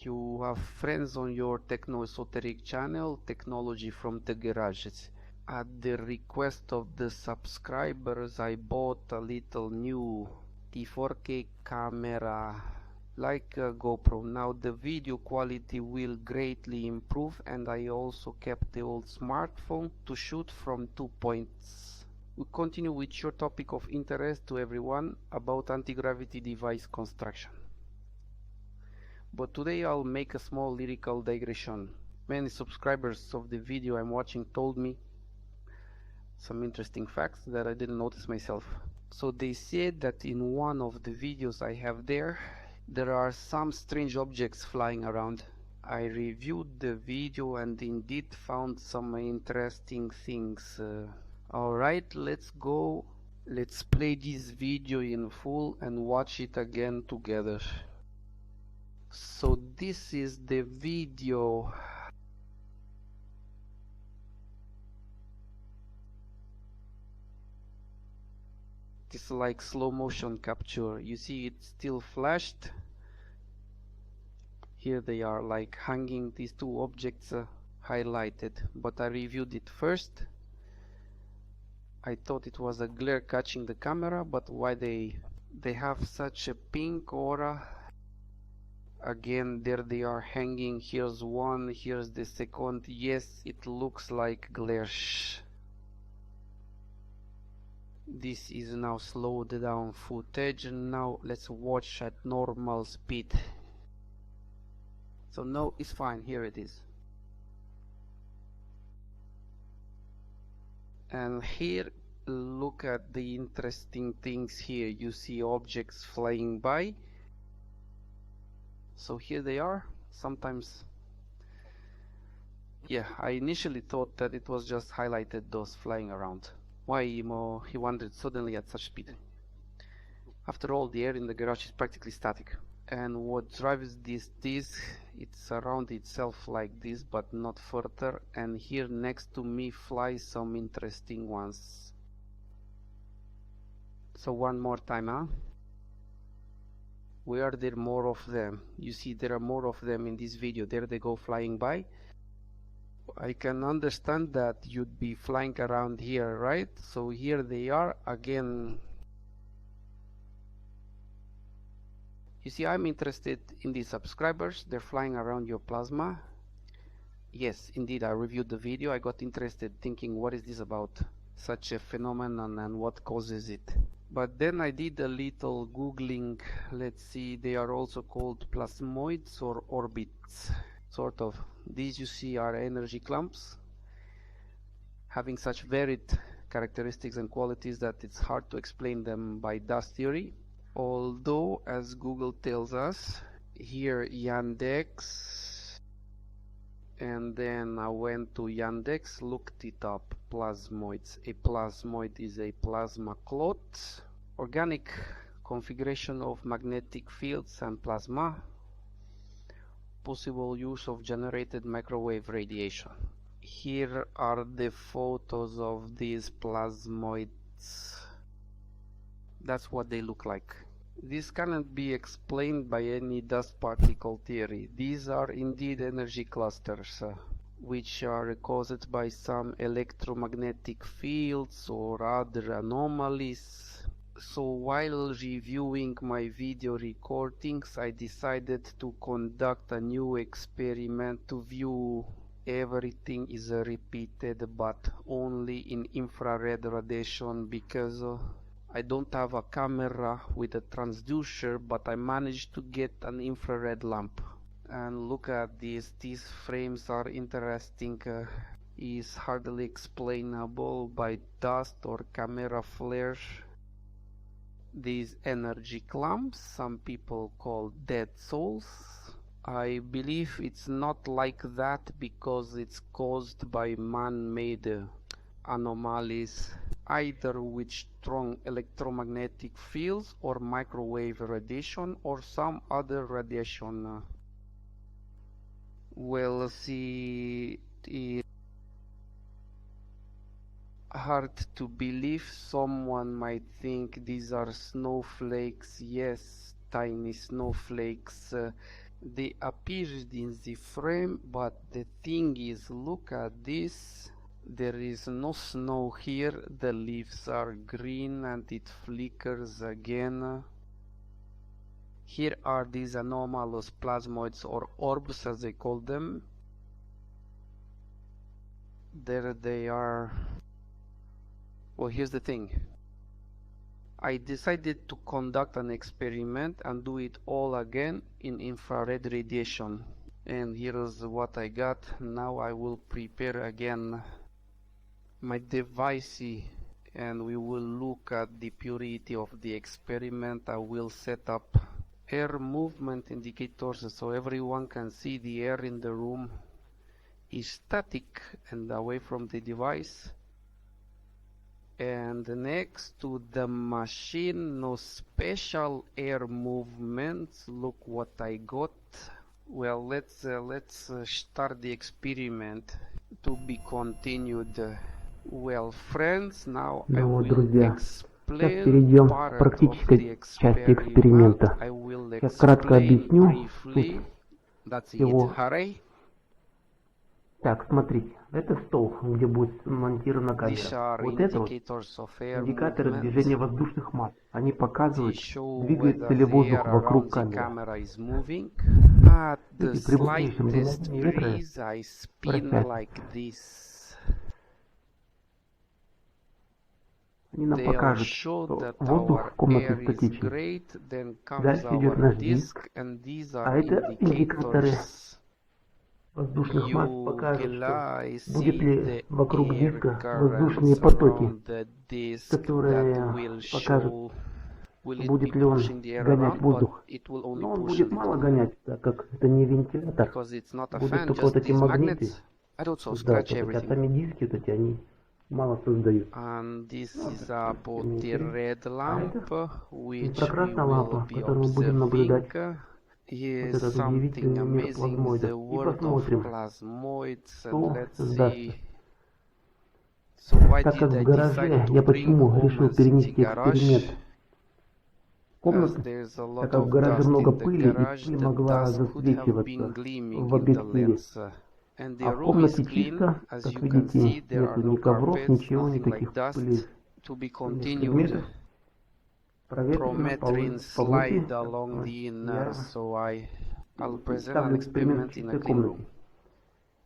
You have friends on your techno-esoteric channel, Technology from the Garages. At the request of the subscribers, I bought a little new T4K camera like a GoPro. Now the video quality will greatly improve, and I also kept the old smartphone to shoot from 2 points. We continue with your topic of interest to everyone about anti-gravity device construction. But today I'll make a small lyrical digression. Many subscribers of the video I'm watching told me some interesting facts that I didn't notice myself. So they said that in one of the videos I have there are some strange objects flying around. I reviewed the video and indeed found some interesting things. Alright, let's go. Let's play this video in full and watch it again together. So this is the video. It's like slow motion capture. You see it still flashed. Here they are like hanging, these two objects highlighted, but I reviewed it first. I thought it was a glare catching the camera, but why they have such a pink aura. Again, there they are hanging. Here's one, here's the second. Yes, it looks like glare. This is now slowed down footage. Now let's watch at normal speed. So no, it's fine. Here it is. And here, look at the interesting things here. You see objects flying by. So here they are. Sometimes, yeah, I initially thought that it was just highlighted those flying around. Why he wandered suddenly at such speed? After all, the air in the garage is practically static. And what drives this, it's around itself like this, but not further. And here next to me fly some interesting ones. So one more time, huh? Where are there more of them? You see there are more of them in this video. There they go flying by. I can understand that you'd be flying around here, right? So here they are again. You see, I'm interested in the subscribers. They're flying around your plasma. Yes, indeed, I reviewed the video. I got interested thinking, what is this about? Such a phenomenon and what causes it? But then I did a little googling. Let's see, they are also called plasmoids or orbits. Sort of. These you see are energy clumps having such varied characteristics and qualities that it's hard to explain them by dust theory. Although, as Google tells us, here Yandex, and then I went to Yandex, looked it up, plasmoids. A plasmoid is a plasma clot, organic configuration of magnetic fields and plasma, possible use of generated microwave radiation. Here are the photos of these plasmoids. That's what they look like. This cannot be explained by any dust particle theory. These are indeed energy clusters, which are caused by some electromagnetic fields or other anomalies. So while reviewing my video recordings, I decided to conduct a new experiment to view everything is repeated, but only in infrared radiation, because I don't have a camera with a transducer, but I managed to get an infrared lamp. And look at this, these frames are interesting. Is hardly explainable by dust or camera flares. These energy clumps, some people call dead souls. I believe it's not like that because it's caused by man-made anomalies, either with strong electromagnetic fields or microwave radiation or some other radiation. Well, see, it's hard to believe. Someone might think these are snowflakes. Yes, tiny snowflakes. They appeared in the frame, but the thing is, look at this. There is no snow here, the leaves are green and it flickers again. Here are these anomalous plasmoids, or orbs as they call them. There they are. Well, here's the thing. I decided to conduct an experiment and do it all again in infrared radiation. And here's what I got. Now I will prepare again my device and we will look at the purity of the experiment. I will set up air movement indicators so everyone can see the air in the room is static and away from the device. And next to the machine, no special air movements. Look what I got. Well, let's start the experiment to be continued. Well, friends, now I will explain part of the experiment. I will explain briefly. That's it. Hooray! Так, смотрите, это стол, где будет монтирована камера. Вот это вот индикаторы движения воздушных масс. Они показывают, двигается ли воздух вокруг камеры. Видите, при быстрейшем движении ветра они нам покажут, что воздух в комнате статичен. Дальше идет наш диск, а это индикаторы воздушных масс покажут, что будет ли вокруг диска воздушные потоки, которые покажут, будет ли он гонять воздух. Но он будет мало гонять, так как это не вентилятор. Будут только вот эти магниты создать, а сами диски, вот эти, они мало создают. Инфракрасная лампа, которую мы будем наблюдать. Вот этот удивительный мир плазмоидов. И посмотрим, что создастся. Так как в гараже я почему решил перенести эксперимент в комнату, так как в гараже много пыли, и пыль могла засвечиваться в объективе. А в комнате чисто, как видите, нету ни ковров, ничего, никаких пылей. Предметов. Promethean slide along the inner, so I'll present an experiment in a clean room.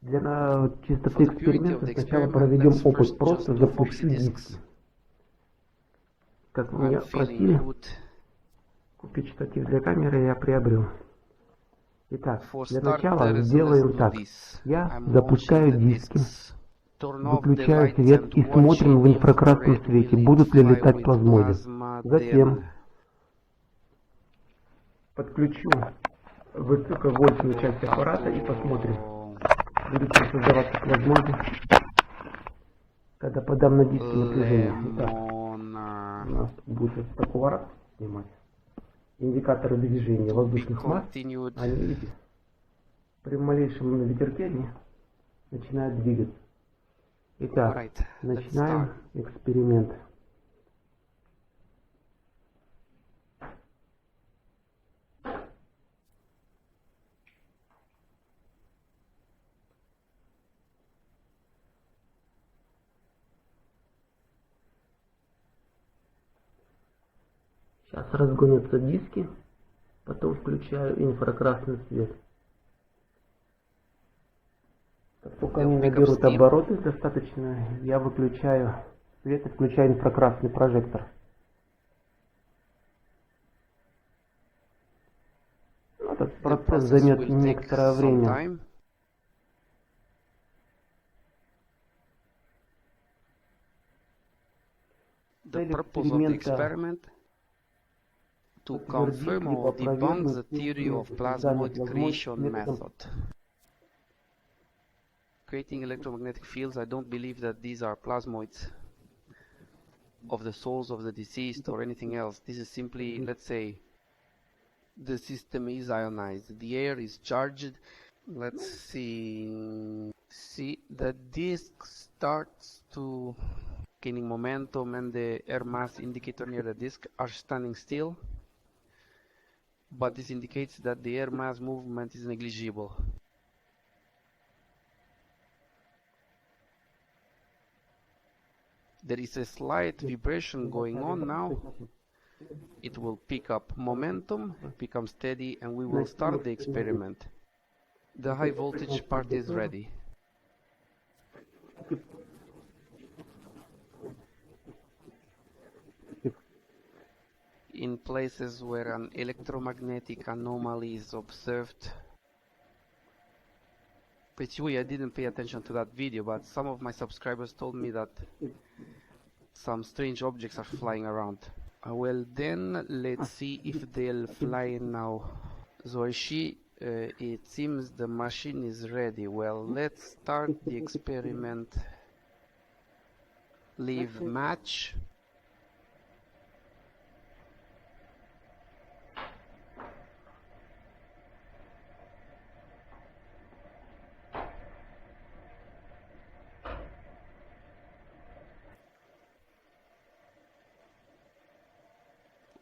Для чистоты эксперимента сначала проведем опыт, просто запущу диски. Как меня просили купить штатив для камеры, я приобрел. Итак, для начала сделаем так. Я запускаю диски, выключаю свет и смотрим в инфракрасном свете, будут ли летать плазмоиды. Затем подключу высоковольтную часть аппарата и посмотрим, будут ли создаваться плазмоиды, когда подам на диски напряжение. Итак, у нас будет такого ракурса снимать. Индикаторы движения воздушных масс, они, видите, при малейшем ветерке они начинают двигаться. Итак, начинаем эксперимент. Сейчас разгонятся диски, потом включаю инфракрасный свет. Как только они наберут обороты достаточно, я выключаю свет и включаю инфракрасный прожектор. Этот процесс займет некоторое время. Цель эксперимента to confirm or debunk the theory of plasmoid creation method. Creating electromagnetic fields, I don't believe that these are plasmoids of the souls of the deceased or anything else. This is simply, let's say, the system is ionized, the air is charged. Let's see, the disk starts to gaining momentum and the air mass indicator near the disk are standing still. but this indicates that the air mass movement is negligible. There is a slight vibration going on now. It will pick up momentum, become steady, and we will start the experiment. The high voltage part is ready. In places where an electromagnetic anomaly is observed. I didn't pay attention to that video, but some of my subscribers told me that some strange objects are flying around. Well, then let's see if they'll fly now. Zoishi, it seems the machine is ready. Well, let's start the experiment. Leave match.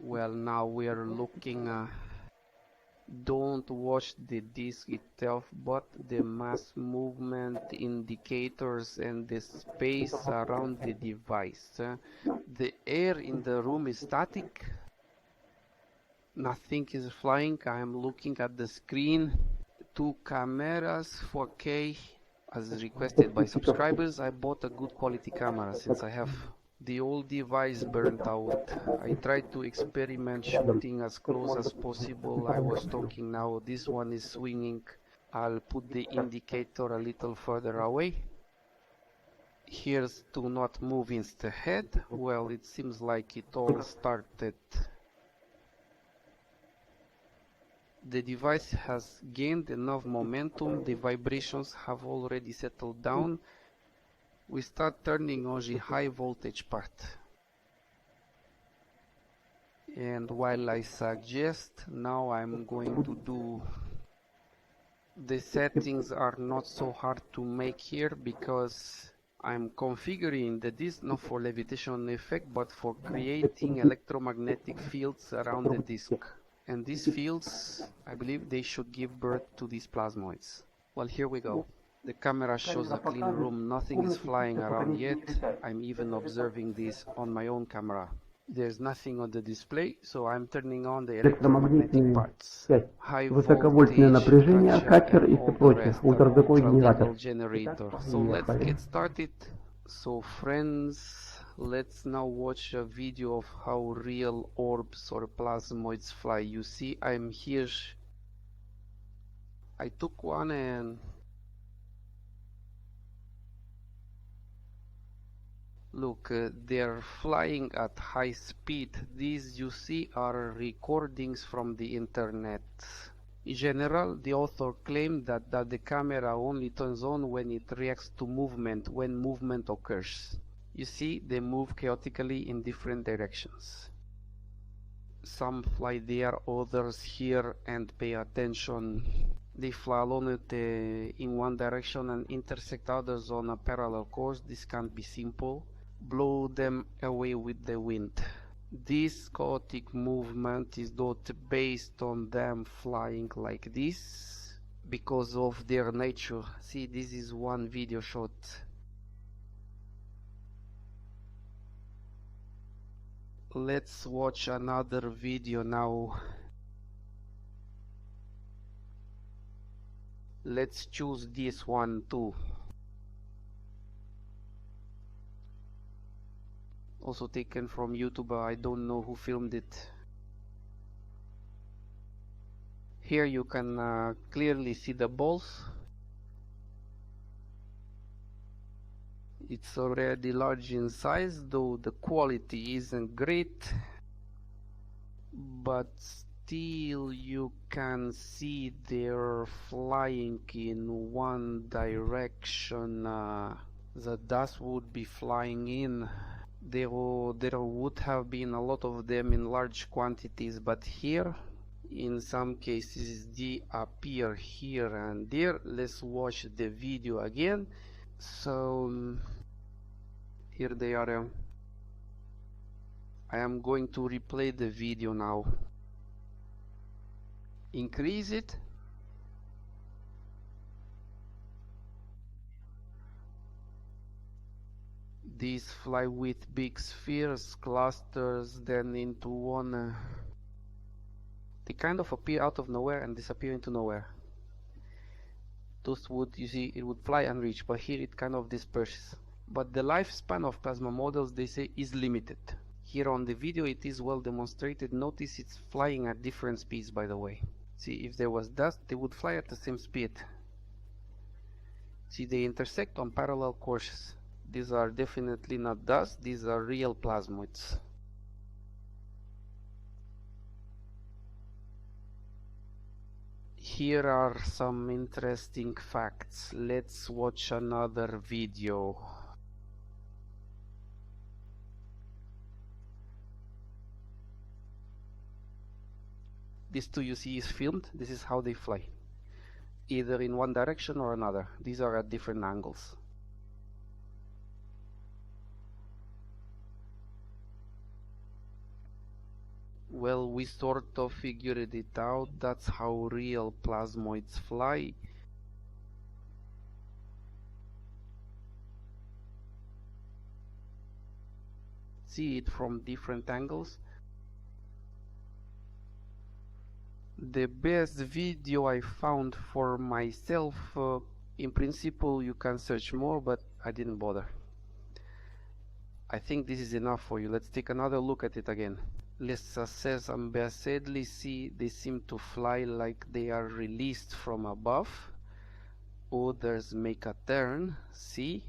Well, now we are looking, don't watch the disk itself, but the mass movement indicators and the space around the device. The air in the room is static. Nothing is flying. I am looking at the screen. 2 cameras, 4K, as requested by subscribers. I bought a good quality camera since I have the old device burnt out. I tried to experiment shooting as close as possible. I was talking now, this one is swinging. I'll put the indicator a little further away. Here's to not move instead. Well, it seems like it all started. The device has gained enough momentum. The vibrations have already settled down. We start turning on the high voltage part. And while I suggest, now I'm going to do, the settings are not so hard to make here because I'm configuring the disk not for levitation effect but for creating electromagnetic fields around the disk. And these fields, I believe they should give birth to these plasmoids. Well, here we go. The camera shows a clean room, nothing is flying around yet. I'm even observing this on my own camera. There's nothing on the display, so I'm turning on the electromagnetic parts. High Высоковольтное напряжение, катер и все прочее. rest, Ультразвуковой ultra-little генератор. generator. So let's get started. So friends, let's now watch a video of how real orbs or plasmoids fly. You see, I'm here. I took one and look, they're flying at high speed. These you see are recordings from the internet. In general, the author claimed that the camera only turns on when it reacts to movement, when movement occurs. You see, they move chaotically in different directions. Some fly there, others here, and pay attention. They fly alone in one direction and intersect others on a parallel course. This can't be simple. Blow them away with the wind. This chaotic movement is not based on them flying like this because of their nature. See, this is one video shot. Let's watch another video now. Let's choose this one too. Also taken from YouTube, I don't know who filmed it. Here you can clearly see the balls. It's already large in size, though the quality isn't great, but still you can see they're flying in one direction. The dust would be flying in. There would have been a lot of them in large quantities, but here in some cases they appear here and there. Let's watch the video again. So here they are. I am going to replay the video now. increase it. These fly with big spheres, clusters, then into one. They kind of appear out of nowhere and disappear into nowhere. Those would, you see, it would fly and reach, but here it kind of disperses. But the lifespan of plasma models, they say, is limited. Here on the video it is well demonstrated. Notice it's flying at different speeds, by the way. See, if there was dust, they would fly at the same speed. See, they intersect on parallel courses. These are definitely not dust, these are real plasmoids. Here are some interesting facts. Let's watch another video. This too, you see, is filmed. This is how they fly, either in one direction or another. These are at different angles. Well, we sort of figured it out. That's how real plasmoids fly. See it from different angles. The best video I found for myself, in principle you can search more, but I didn't bother. I think this is enough for you. Let's take another look at it again. Let's assess ambassadly. See, they seem to fly like they are released from above. Others make a turn. See?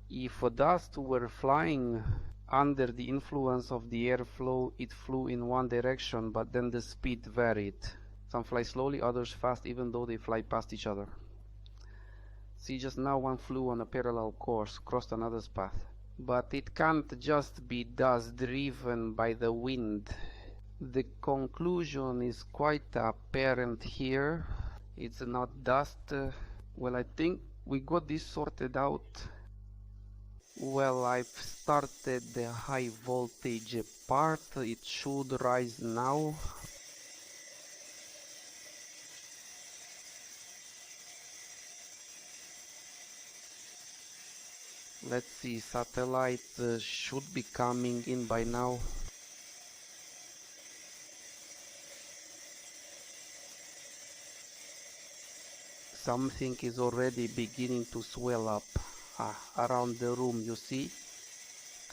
If a dust were flying under the influence of the airflow, it flew in one direction, but then the speed varied. Some fly slowly, others fast, even though they fly past each other. See, just now one flew on a parallel course, crossed another's path. But it can't just be dust driven by the wind. The conclusion is quite apparent here. It's not dust. Well, I think we got this sorted out. Well, I've started the high voltage part. It should rise now. Let's see, satellite should be coming in by now. Something is already beginning to swell up around the room, you see?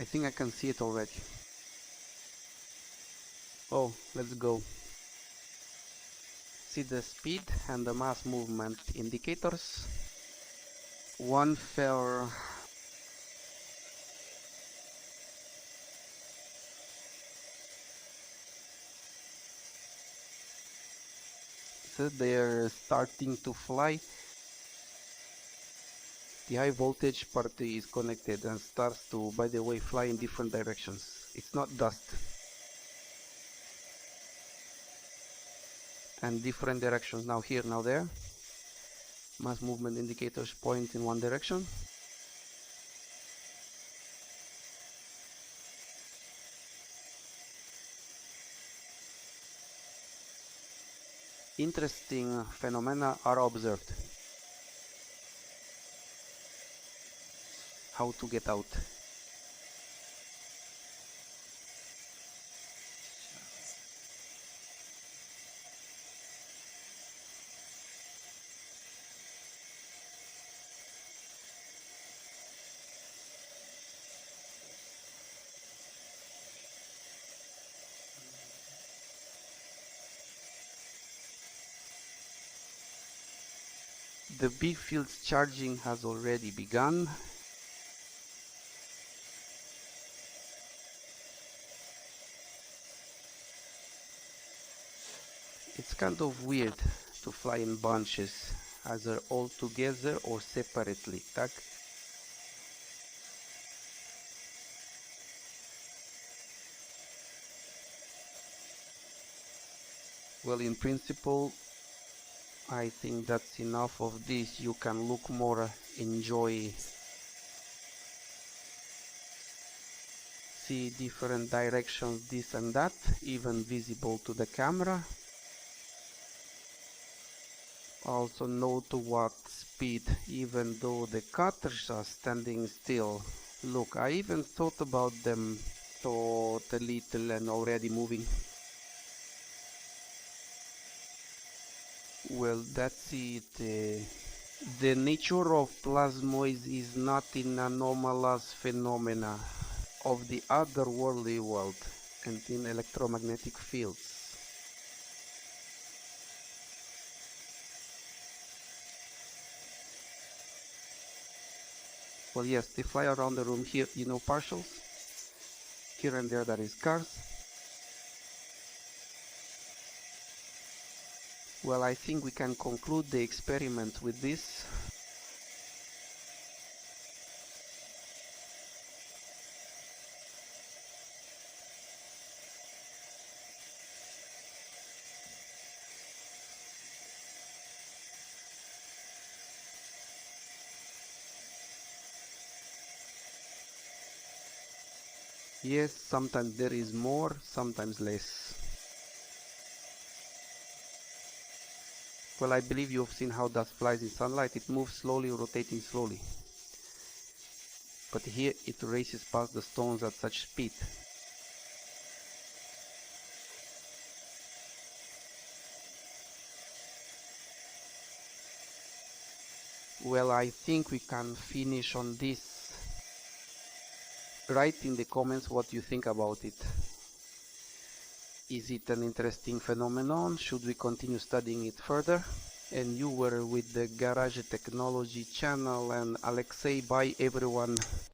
I think I can see it already. Oh, let's go. See the speed and the mass movement indicators. One fell. So they're starting to fly. The high voltage part is connected and starts to, by the way, fly in different directions. It's not dust. And different directions, now here, now there. Mass movement indicators point in one direction. Interesting phenomena are observed. How to get out? The big field's charging has already begun. It's kind of weird to fly in bunches, either all together or separately, tak? Well, in principle, I think that's enough of this. You can look more, enjoy see different directions, this and that, even visible to the camera. Also note what speed, even though the cutters are standing still. Look, I even thought about them thought a little and already moving. Well, that's it. The nature of plasmoids is not in anomalous phenomena of the otherworldly world and in electromagnetic fields. Well, yes, they fly around the room here, you know, partials. Here and there is cars. Well, I think we can conclude the experiment with this. Yes, sometimes there is more, sometimes less. Well, I believe you have seen how dust flies in sunlight. It moves slowly, rotating slowly. But here it races past the stones at such speed. Well, I think we can finish on this. Write in the comments what you think about it. Is it an interesting phenomenon? Should we continue studying it further? And you were with the Garage Technology channel, and Alexei, bye everyone.